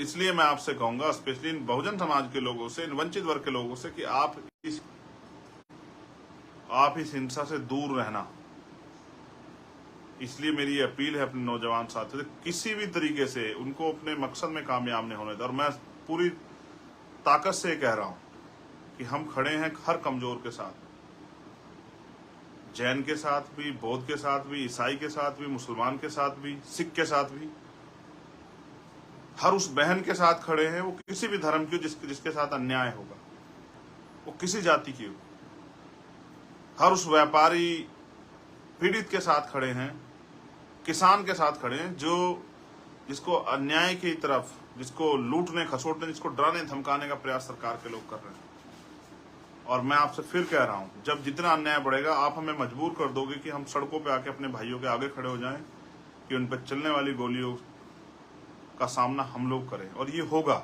इसलिए मैं आपसे कहूंगा, स्पेशली इन बहुजन समाज के लोगों से, इन वंचित वर्ग के लोगों से, कि आप इस हिंसा से दूर रहना। इसलिए मेरी ये अपील है अपने नौजवान साथियों से, किसी भी तरीके से उनको अपने मकसद में कामयाब नहीं होने दें। और मैं पूरी ताकत से कह रहा हूं कि हम खड़े हैं हर कमजोर के साथ, जैन के साथ भी, बौद्ध के साथ भी, ईसाई के साथ भी, मुसलमान के साथ भी, सिख के साथ भी। हर उस बहन के साथ खड़े हैं, वो किसी भी धर्म की हो जिसके साथ अन्याय होगा, वो किसी जाति की हो। हर उस व्यापारी पीड़ित के साथ खड़े हैं, किसान के साथ खड़े हैं, जिसको अन्याय की तरफ, जिसको लूटने खसोटने, जिसको डराने धमकाने का प्रयास सरकार के लोग कर रहे हैं। और मैं आपसे फिर कह रहा हूं, जब जितना अन्याय बढ़ेगा, आप हमें मजबूर कर दोगे कि हम सड़कों पे आके अपने भाइयों के आगे खड़े हो जाएं, कि उन पर चलने वाली गोलियों का सामना हम लोग करें। और ये होगा।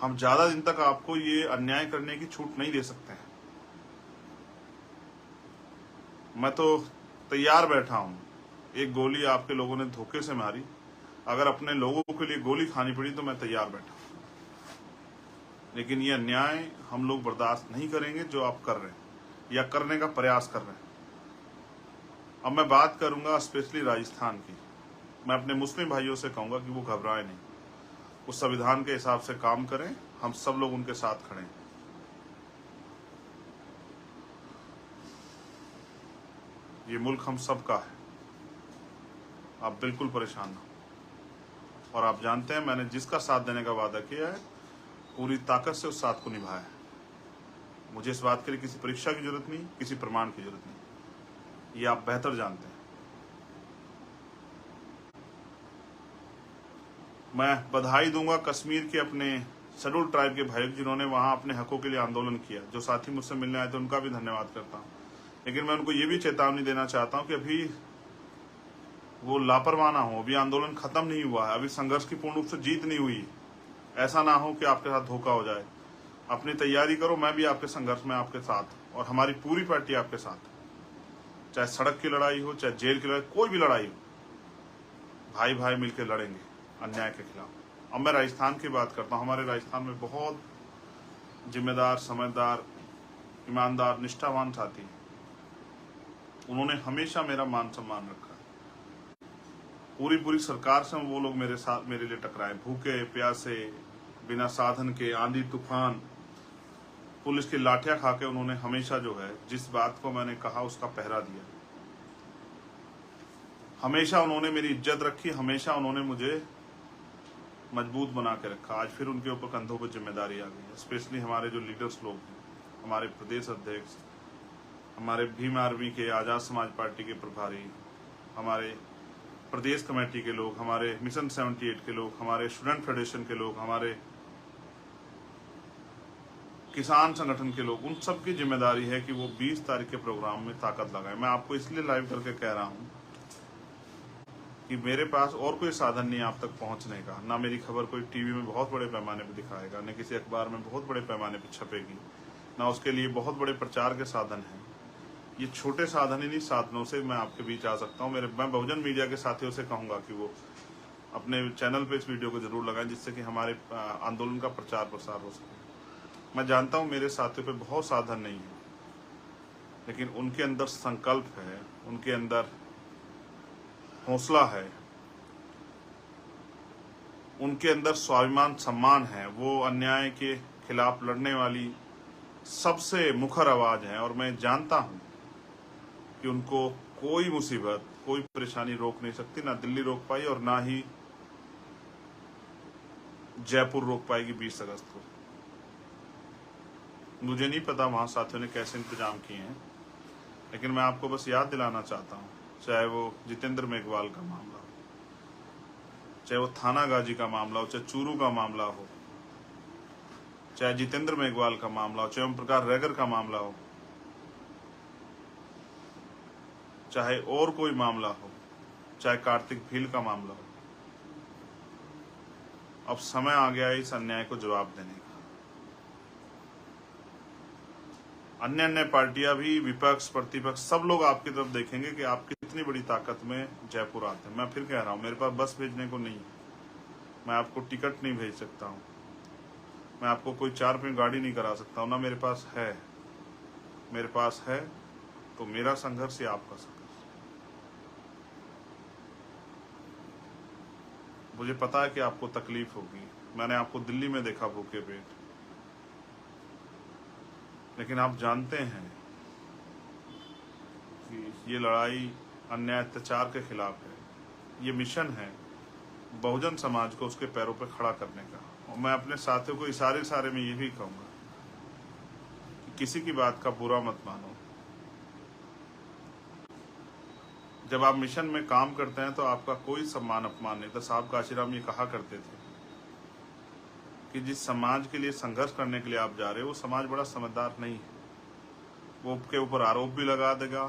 हम ज्यादा दिन तक आपको ये अन्याय करने की छूट नहीं दे सकते हैं। मैं तो तैयार बैठा हूं। एक गोली आपके लोगों ने धोखे से मारी, अगर अपने लोगों के लिए गोली खानी पड़ी तो मैं तैयार बैठा हूं। लेकिन ये अन्याय हम लोग बर्दाश्त नहीं करेंगे जो आप कर रहे हैं या करने का प्रयास कर रहे हैं। अब मैं बात करूंगा स्पेशली राजस्थान की। मैं अपने मुस्लिम भाइयों से कहूंगा कि वो घबराएं नहीं, उस संविधान के हिसाब से काम करें। हम सब लोग उनके साथ खड़े हैं। ये मुल्क हम सब का है, आप बिल्कुल परेशान ना हो। और आप जानते हैं, मैंने जिसका साथ देने का वादा किया है, पूरी ताकत से उस साथ को निभाया है। मुझे इस बात के लिए किसी परीक्षा की जरूरत नहीं, किसी प्रमाण की जरूरत नहीं, ये आप बेहतर जानते हैं। मैं बधाई दूंगा कश्मीर के अपने शेड्यूल ट्राइब के भाइयों, जिन्होंने वहां अपने हकों के लिए आंदोलन किया। जो साथी मुझसे मिलने आए थे, उनका भी धन्यवाद करता हूं। लेकिन मैं उनको ये भी चेतावनी देना चाहता हूं कि अभी वो लापरवाह ना हो। अभी आंदोलन खत्म नहीं हुआ है, अभी संघर्ष की पूर्ण रूप से जीत नहीं हुई। ऐसा ना हो कि आपके साथ धोखा हो जाए। अपनी तैयारी करो, मैं भी आपके संघर्ष में आपके साथ, और हमारी पूरी पार्टी आपके साथ। चाहे सड़क की लड़ाई हो, चाहे जेल की लड़ाई, कोई भी लड़ाई हो, भाई भाई मिलकर लड़ेंगे अन्याय के खिलाफ। अब मैं राजस्थान की बात करता हूँ। हमारे राजस्थान में बहुत जिम्मेदार, समझदार, ईमानदार, निष्ठावान साथी, उन्होंने हमेशा मेरा मान सम्मान रखा। पूरी सरकार से वो लोग मेरे लिए टकराए, भूखे प्यासे, बिना साधन के, आंधी तूफान, पुलिस की लाठियां खा के उन्होंने हमेशा जो है, जिस बात को मैंने कहा उसका पहरा दिया। हमेशा उन्होंने मेरी इज्जत रखी, हमेशा उन्होंने मुझे मजबूत बना के रखा। आज फिर उनके ऊपर कंधों पर जिम्मेदारी आ गई है। स्पेशली हमारे जो लीडर्स लोग हैं, हमारे प्रदेश अध्यक्ष, हमारे भीम आर्मी के, आजाद समाज पार्टी के प्रभारी, हमारे प्रदेश कमेटी के लोग, हमारे मिशन 78 के लोग, हमारे स्टूडेंट फेडरेशन के लोग, हमारे किसान संगठन के लोग, उन सब की जिम्मेदारी है कि वो 20 तारीख के प्रोग्राम में ताकत लगाए। मैं आपको इसलिए लाइव करके कह रहा हूं कि मेरे पास और कोई साधन नहीं आप तक पहुंचने का। ना मेरी खबर कोई टीवी में बहुत बड़े पैमाने पर दिखाएगा, न किसी अखबार में बहुत बड़े पैमाने पर छपेगी, ना उसके लिए बहुत बड़े प्रचार के साधन हैं। ये छोटे साधन ही नहीं, साधनों से मैं आपके बीच आ सकता हूँ। मैं बहुजन मीडिया के साथियों से कहूंगा कि वो अपने चैनल पे इस वीडियो को जरूर लगाएं, जिससे कि हमारे आंदोलन का प्रचार प्रसार हो सके। मैं जानता हूँ मेरे साथियों पे बहुत साधन नहीं है, लेकिन उनके अंदर संकल्प है, उनके अंदर हौसला है, उनके अंदर स्वाभिमान, सम्मान है। वो अन्याय के खिलाफ लड़ने वाली सबसे मुखर आवाज है। और मैं जानता हूं कि उनको कोई मुसीबत, कोई परेशानी रोक नहीं सकती। ना दिल्ली रोक पाई और ना ही जयपुर रोक पाएगी 20 अगस्त को। मुझे नहीं पता वहां साथियों ने कैसे इंतजाम किए हैं, लेकिन मैं आपको बस याद दिलाना चाहता हूं, चाहे वो जितेंद्र मेघवाल का मामला हो, चाहे वो थाना गाजी का मामला हो, चाहे चूरू का मामला हो, चाहे जितेंद्र मेघवाल का मामला हो, चाहे ओम प्रकाश रैगर का मामला हो, चाहे और कोई मामला हो, चाहे कार्तिक भील का मामला हो, अब समय आ गया है इस अन्याय को जवाब देने का। अन्य पार्टियां भी, विपक्ष, प्रतिपक्ष, सब लोग आपकी तरफ देखेंगे कि आप कितनी बड़ी ताकत में जयपुर आते हैं। मैं फिर कह रहा हूं, मेरे पास बस भेजने को नहीं है, मैं आपको टिकट नहीं भेज सकता हूँ, मैं आपको कोई 4 रुपये गाड़ी नहीं करा सकता हूँ, ना मेरे पास है। मेरे पास है तो मेरा संघर्ष या आपका संघर्ष। मुझे पता है कि आपको तकलीफ होगी, मैंने आपको दिल्ली में देखा भूखे पेट, लेकिन आप जानते हैं कि ये लड़ाई अन्याय अत्याचार के खिलाफ है। ये मिशन है बहुजन समाज को उसके पैरों पर खड़ा करने का। और मैं अपने साथियों को इशारे में यही कहूंगा कि किसी की बात का बुरा मत मानो। जब आप मिशन में काम करते हैं तो आपका कोई सम्मान अपमान नहीं था। साहब काशीराम ये कहा करते थे कि जिस समाज के लिए संघर्ष करने के लिए आप जा रहे हो वो समाज बड़ा समझदार नहीं है। वो आपके ऊपर आरोप भी लगा देगा,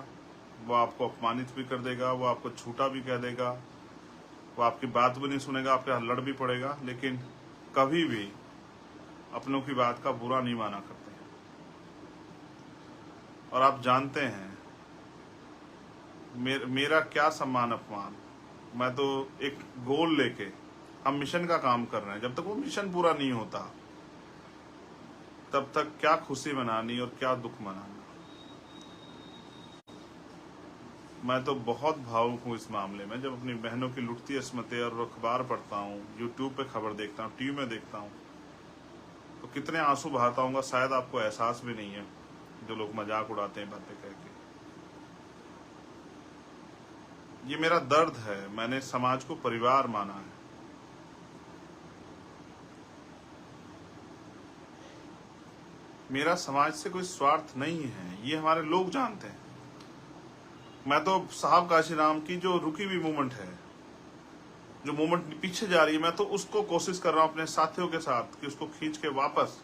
वो आपको अपमानित भी कर देगा, वो आपको झूठा भी कह देगा, वो आपकी बात भी नहीं सुनेगा, आपके हाथ लड़ भी पड़ेगा, लेकिन कभी भी अपनों की बात का बुरा नहीं माना करते हैं। और आप जानते हैं मेरा क्या सम्मान अपमान। मैं तो एक गोल लेके हम मिशन का काम कर रहे हैं, जब तक वो मिशन पूरा नहीं होता तब तक क्या खुशी मनानी और क्या दुख मनाना। मैं तो बहुत भावुक हूँ इस मामले में। जब अपनी बहनों की लुटती अस्मतें और अखबार पढ़ता हूँ, यूट्यूब पे खबर देखता हूँ, टीवी में देखता हूँ, तो कितने आंसू बहाता हूँगा शायद आपको एहसास भी नहीं है, जो लोग मजाक उड़ाते हैं बातें कह के। ये मेरा दर्द है। मैंने समाज को परिवार माना है। मेरा समाज से कोई स्वार्थ नहीं है, ये हमारे लोग जानते हैं। मैं तो साहब काशीराम की जो रुकी हुई मूवमेंट है, जो मूवमेंट पीछे जा रही है, मैं तो उसको कोशिश कर रहा हूं अपने साथियों के साथ कि उसको खींच के वापस।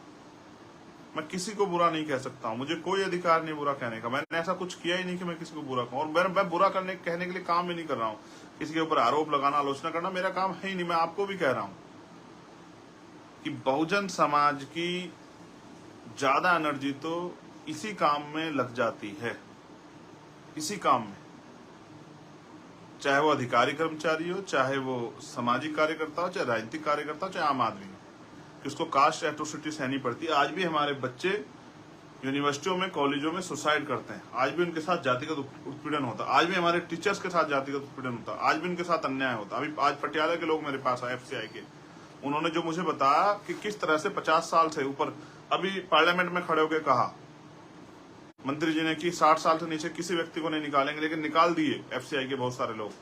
मैं किसी को बुरा नहीं कह सकता हूं, मुझे कोई अधिकार नहीं बुरा कहने का। मैंने ऐसा कुछ किया ही नहीं कि मैं किसी को बुरा कहूं, और मैं बुरा कहने के लिए काम भी नहीं कर रहा हूं। किसी के ऊपर आरोप लगाना, आलोचना करना मेरा काम है ही नहीं। मैं आपको भी कह रहा हूं कि बहुजन समाज की ज्यादा एनर्जी तो इसी काम में लग जाती है, इसी काम में, चाहे वो अधिकारी कर्मचारी हो, चाहे वो सामाजिक कार्यकर्ता हो, चाहे राजनीतिक कार्यकर्ता हो, चाहे आम आदमी हो, कि उसको कास्ट एट्रोसिटी सहनी पड़ती है। आज भी हमारे बच्चे यूनिवर्सिटियों में, कॉलेजों में सुसाइड करते हैं, आज भी उनके साथ जातिगत उत्पीड़न होता है, आज भी हमारे टीचर्स के साथ जातिगत उत्पीड़न होता है, आज भी उनके साथ अन्याय होता है। अभी आज पटियाला के लोग मेरे पास आए, FCI के, उन्होंने जो मुझे बताया कि किस तरह से 50 साल से ऊपर, अभी पार्लियामेंट में खड़े होकर कहा मंत्री जी ने कि 60 साल से नीचे किसी व्यक्ति को नहीं निकालेंगे, लेकिन निकाल दिए FCI के बहुत सारे लोग।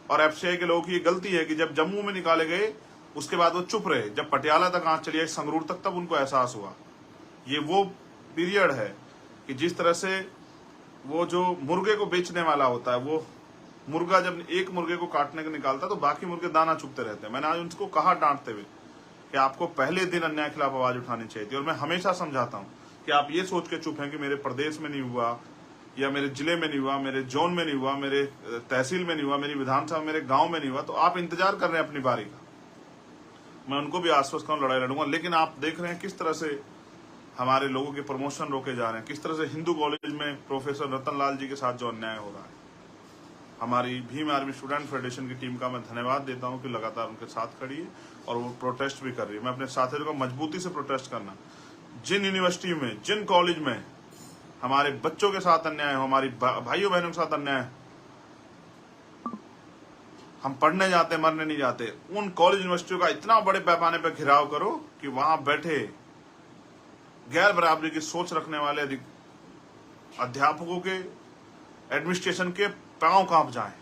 और FCI के लोगों की ये गलती है कि जब जम्मू में निकाले गए उसके बाद वो चुप रहे, जब पटियाला तक आंच चली आई, संगरूर तक, तब उनको एहसास हुआ। ये वो पीरियड है कि जिस तरह से वो जो मुर्गे को बेचने वाला होता है, वो मुर्गा जब एक मुर्गे को काटने को निकालता है तो बाकी मुर्गे दाना चुपते रहते हैं। मैंने आज उनको कहा डांटते हुए कि आपको पहले दिन अन्याय के खिलाफ आवाज उठानी चाहिए थी। और मैं हमेशा समझाता हूं कि आप ये सोच के चुप हैं कि मेरे प्रदेश में नहीं हुआ, या मेरे जिले में नहीं हुआ, मेरे जोन में नहीं हुआ, मेरे तहसील में नहीं हुआ, मेरी विधानसभा मेरे गांव में नहीं हुआ, तो आप इंतजार कर रहे हैं अपनी बारी का। मैं उनको भी आश्वस्त करूं, लड़ाई लड़ूंगा। लेकिन आप देख रहे हैं किस तरह से हमारे लोगों के प्रमोशन रोके जा रहे हैं, किस तरह से हिंदू कॉलेज में प्रोफेसर रतन लाल जी के साथ जो अन्याय हो रहा है। हमारी भीम आर्मी स्टूडेंट फेडरेशन की टीम का मैं धन्यवाद देता हूं कि लगातार उनके साथ खड़ी है और वो प्रोटेस्ट भी कर रही है। मैं अपने साथियों को मजबूती से प्रोटेस्ट करना, जिन यूनिवर्सिटी में, जिन कॉलेज में हमारे बच्चों के साथ अन्याय हो, हमारी भाइयों बहनों के साथ अन्याय, हम पढ़ने जाते, मरने नहीं जाते, उन कॉलेज यूनिवर्सिटियों का इतना बड़े पैमाने पर घिराव करो कि वहां बैठे गैर बराबरी की सोच रखने वाले अध्यापकों के, एडमिनिस्ट्रेशन के पांव कांप जाएं।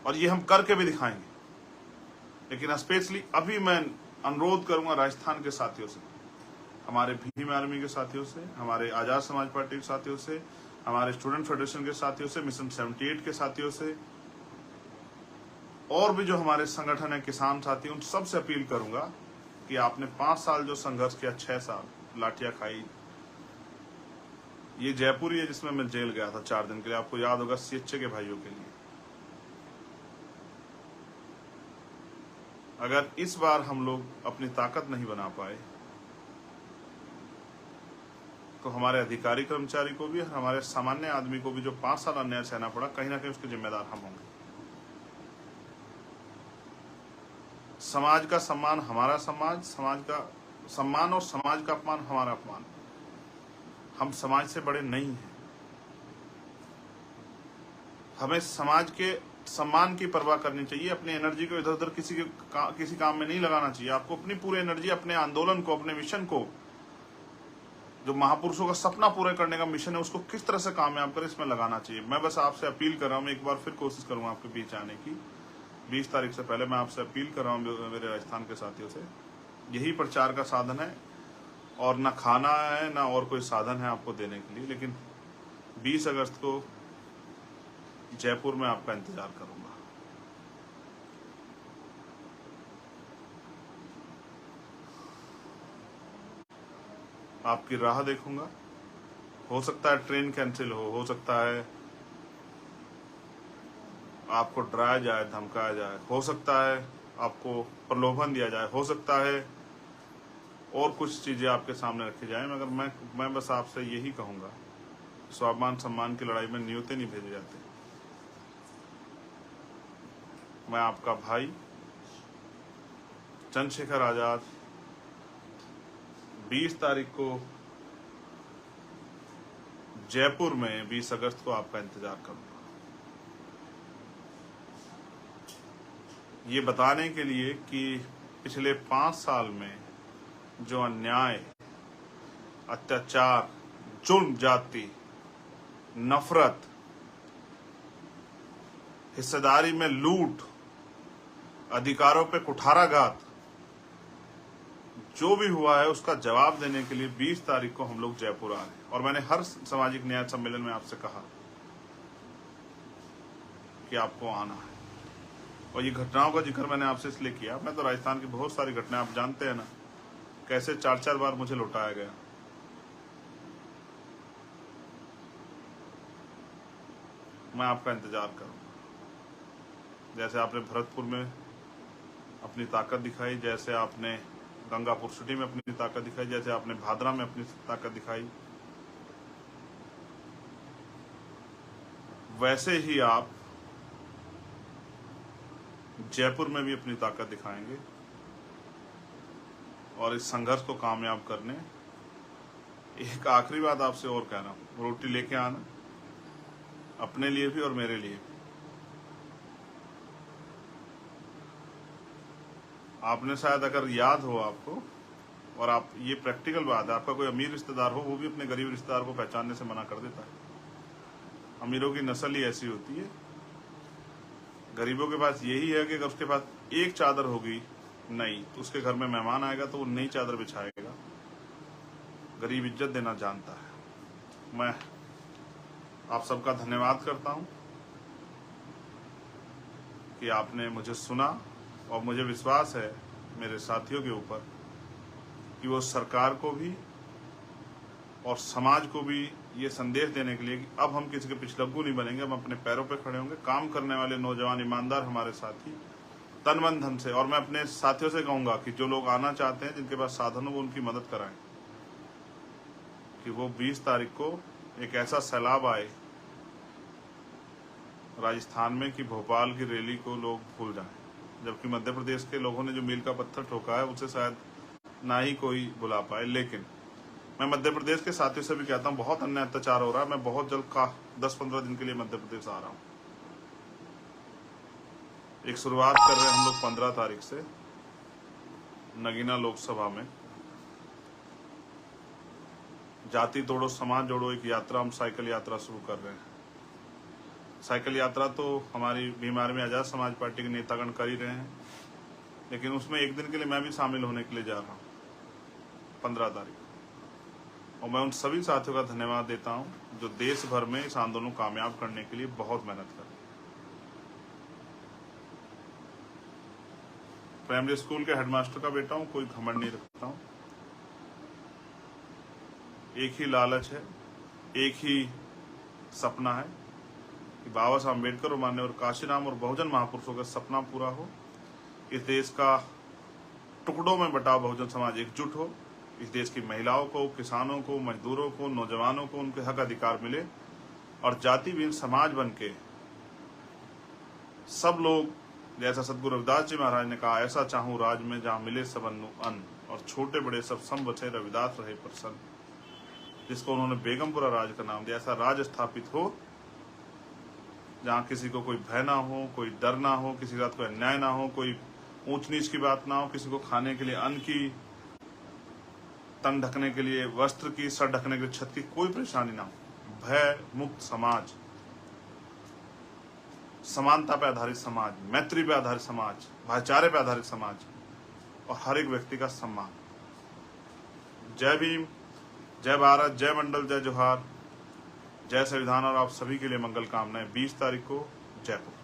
और ये हम करके भी दिखाएंगे। लेकिन स्पेशली अभी मैं अनुरोध करूंगा राजस्थान के साथियों से, हमारे भीम आर्मी के साथियों से, हमारे आजाद समाज पार्टी के साथियों से, हमारे स्टूडेंट फेडरेशन के साथियों से, मिशन 78 के साथियों से, और भी जो हमारे संगठन है, किसान साथी, उन सब से अपील करूंगा कि आपने 5 साल जो संघर्ष किया, 6 साल लाठियां खाई। ये जयपुर ही है जिसमें मैं जेल गया था 4 दिन के लिए, आपको याद होगा, CHA के भाइयों के लिए। अगर इस बार हम लोग अपनी ताकत नहीं बना पाए तो हमारे अधिकारी कर्मचारी को भी, हमारे सामान्य आदमी को भी जो 5 साल अन्याय सहना पड़ा, कहीं ना कहीं उसके जिम्मेदार हम होंगे। समाज का सम्मान हमारा समाज, समाज का सम्मान और समाज का अपमान हमारा अपमान। हम समाज से बड़े नहीं हैं। हमें समाज के सम्मान की परवाह करनी चाहिए। अपनी एनर्जी को इधर उधर किसी काम में नहीं लगाना चाहिए। आपको अपनी पूरी एनर्जी अपने आंदोलन को, अपने मिशन को, जो महापुरुषों का सपना पूरा करने का मिशन है, उसको किस तरह से कामयाब करें, इसमें लगाना चाहिए। मैं बस आपसे अपील कर रहा हूँ, एक बार फिर कोशिश करूंगा आपके बीच आने की। 20 तारीख से पहले मैं आपसे अपील कर रहा हूँ मेरे राजस्थान के साथियों से। यही प्रचार का साधन है और ना खाना है ना और कोई साधन है आपको देने के लिए। लेकिन 20 अगस्त को जयपुर में आपका इंतजार करूंगा। आपकी राह देखूंगा। हो सकता है ट्रेन कैंसिल हो सकता है आपको डराया जाए, धमकाया जाए, हो सकता है आपको प्रलोभन दिया जाए, हो सकता है और कुछ चीजें आपके सामने रखी जाए, मगर मैं बस आपसे यही कहूंगा, स्वाभिमान सम्मान की लड़ाई में न्योते नहीं भेजे जाते। मैं आपका भाई चंद्रशेखर आजाद 20 तारीख को जयपुर में 20 अगस्त को आपका इंतजार करूंगा, ये बताने के लिए कि पिछले 5 साल में जो अन्याय, अत्याचार, जुल्म, जाति, नफरत, हिस्सेदारी में लूट, अधिकारों पे कुठाराघात जो भी हुआ है, उसका जवाब देने के लिए 20 तारीख को हम लोग जयपुर आ रहे हैं। और मैंने हर सामाजिक न्याय सम्मेलन में आपसे कहा कि आपको आना है। और ये घटनाओं का जिक्र मैंने आपसे इसलिए किया, मैं तो राजस्थान की बहुत सारी घटनाएं आप जानते हैं ना, कैसे 4-4 बार मुझे लौटाया गया। मैं आपका इंतजार करूंगा। जैसे आपने भरतपुर में अपनी ताकत दिखाई, जैसे आपने गंगापुर सिटी में अपनी ताकत दिखाई, जैसे आपने भादरा में अपनी ताकत दिखाई, वैसे ही आप जयपुर में भी अपनी ताकत दिखाएंगे। और इस संघर्ष को कामयाब करने, एक आखिरी बात आपसे और कह रहा हूं, रोटी लेके आना, अपने लिए भी और मेरे लिए भी। आपने शायद, अगर याद हो आपको, और आप, ये प्रैक्टिकल बात है, आपका कोई अमीर रिश्तेदार हो, वो भी अपने गरीब रिश्तेदार को पहचानने से मना कर देता है। अमीरों की नस्ल ही ऐसी होती है। गरीबों के पास यही है कि अगर उसके पास एक चादर होगी नई, तो उसके घर में मेहमान आएगा तो वो नई चादर बिछाएगा। गरीब इज्जत देना जानता है। मैं आप सबका धन्यवाद करता हूं कि आपने मुझे सुना, और मुझे विश्वास है मेरे साथियों के ऊपर कि वो सरकार को भी और समाज को भी ये संदेश देने के लिए कि अब हम किसी के पिछलग्गू नहीं बनेंगे, हम अपने पैरों पे खड़े होंगे। काम करने वाले नौजवान ईमानदार हमारे साथी तन मन धन से, और मैं अपने साथियों से कहूंगा कि जो लोग आना चाहते हैं, जिनके पास साधन हो, वो उनकी मदद कराएं, कि वो 20 तारीख को एक ऐसा सैलाब आए राजस्थान में कि भोपाल की रैली को लोग भूल जाएं। जबकि मध्य प्रदेश के लोगों ने जो मील का पत्थर ठोका है, उसे शायद ना ही कोई बुला पाए। लेकिन मैं मध्य प्रदेश के साथियों से भी कहता हूँ, बहुत अन्याय अत्याचार हो रहा है। मैं बहुत जल्द 10-15 दिन के लिए मध्य प्रदेश आ रहा हूँ। एक शुरुआत कर रहे हैं हम लोग 15 तारीख से नगीना लोकसभा में। जाति तोड़ो समाज जोड़ो, एक यात्रा, हम साइकिल यात्रा शुरू कर रहे हैं। साइकिल यात्रा तो हमारी बीमार में आजाद समाज पार्टी के नेतागण कर ही रहे हैं, लेकिन उसमें एक दिन के लिए मैं भी शामिल होने के लिए जा रहा हूँ 15 तारीख। और मैं उन सभी साथियों का धन्यवाद देता हूं जो देश भर में इस आंदोलन को कामयाब करने के लिए बहुत मेहनत कर। प्राइमरी स्कूल के हेडमास्टर का बेटा हूं, कोई घमंड नहीं रखता हूं। एक ही लालच है, एक ही सपना है कि बाबा साहब अम्बेडकर और माननीय काशीराम और बहुजन महापुरुषों का सपना पूरा हो। इस देश का टुकड़ों में बटा बहुजन समाज एकजुट हो। इस देश की महिलाओं को, किसानों को, मजदूरों को, नौजवानों को उनके हक अधिकार मिले, और जाति विहीन समाज बन के सब लोग जैसा सदगुरु रविदास जी महाराज ने कहा, ऐसा चाहूं राज में जहां मिले सबन्नु अन्न, और छोटे बड़े सब सम बचे रविदास रहे प्रसन्न। जिसको उन्होंने बेगमपुरा राज का नाम दिया। ऐसा राज स्थापित हो जहां किसी को कोई भय ना हो, कोई डर ना हो, किसी के साथ कोई अन्याय ना हो, कोई ऊंच नीच की बात ना हो, किसी को खाने के लिए अन्न की, तन ढकने के लिए वस्त्र की, सर ढकने के लिए छत की कोई परेशानी ना हो। भय मुक्त समाज, समानता पे आधारित समाज, मैत्री पे आधारित समाज, भाईचारे पे आधारित समाज, और हर एक व्यक्ति का सम्मान। जय भीम, जय भारत, जय मंडल, जय जोहार, जय संविधान। और आप सभी के लिए मंगल कामनाएं। 20 तारीख को जयपुर।